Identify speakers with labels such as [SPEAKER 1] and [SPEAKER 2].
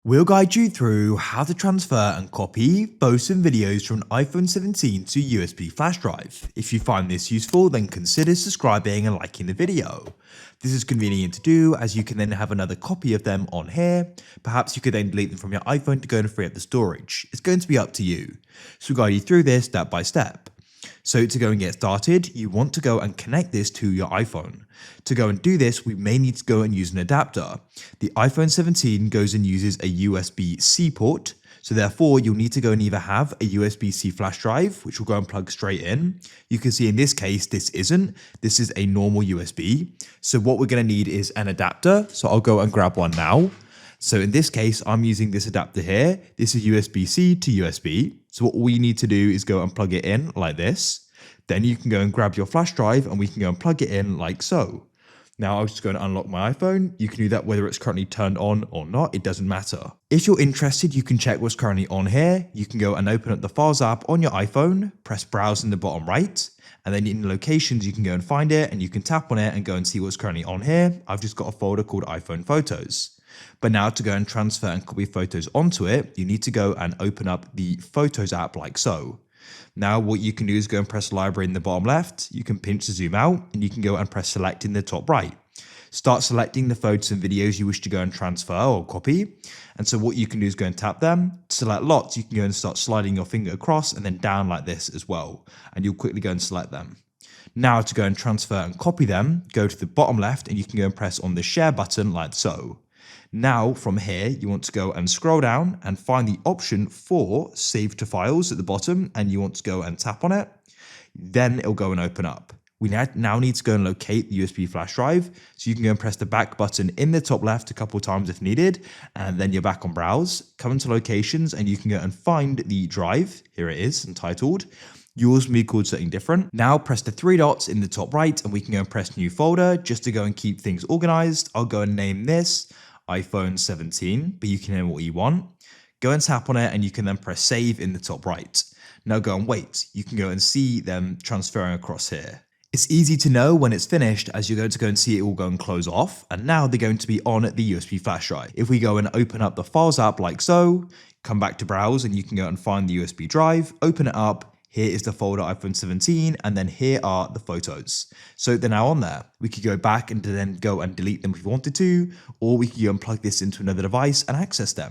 [SPEAKER 1] We'll guide you through how to transfer and copy photos and videos from an iPhone 17 to USB flash drive. If you find this useful, then consider subscribing and liking the video. This is convenient to do as you can then have another copy of them on here. Perhaps you could then delete them from your iPhone to go and free up the storage. It's going to be up to you. So we'll guide you through this step by step. So to go and get started, you want to go and connect this to your iPhone. To go and do this, we may need to go and use an adapter. The iPhone 17 goes and uses a USB-C port. So therefore, you'll need to go and either have a USB-C flash drive, which will go and plug straight in. You can see in this case, this isn't. This is a normal USB. So what we're going to need is an adapter. So I'll go and grab one now. So in this case, I'm using this adapter here. This is USB-C to USB. So what we need to do is go and plug it in like this. Then you can go and grab your flash drive and we can go and plug it in like so. Now I'll just go and unlock my iPhone. You can do that whether it's currently turned on or not, it doesn't matter. If you're interested, you can check what's currently on here. You can go and open up the Files app on your iPhone, press Browse in the bottom right, and then in Locations, you can go and find it and you can tap on it and go and see what's currently on here. I've just got a folder called iPhone Photos. But now to go and transfer and copy photos onto it, you need to go and open up the Photos app like so. Now what you can do is go and press Library in the bottom left, you can pinch to zoom out, and you can go and press Select in the top right. Start selecting the photos and videos you wish to go and transfer or copy. And so what you can do is go and tap them. To select lots, you can go and start sliding your finger across and then down like this as well. And you'll quickly go and select them. Now to go and transfer and copy them, go to the bottom left and you can go and press on the share button like so. Now from here, you want to go and scroll down and find the option for Save to Files at the bottom and you want to go and tap on it. Then it'll go and open up. We now need to go and locate the USB flash drive. So you can go and press the back button in the top left a couple of times if needed. And then you're back on Browse, come into Locations and you can go and find the drive. Here it is, entitled. Yours will be called something different. Now press the three dots in the top right and we can go and press New Folder just to go and keep things organized. I'll go and name this iPhone 17, but you can name what you want. Go and tap on it and you can then press Save in the top right. Now go and wait. You can go and see them transferring across here. It's easy to know when it's finished as you're going to go and see it all go and close off. And now they're going to be on the USB flash drive. If we go and open up the Files app like so, come back to Browse and you can go and find the USB drive, open it up. Here is the folder iPhone 17 and then here are the photos. So they're now on there. We could go back and then go and delete them if we wanted to, or we could go and plug this into another device and access them.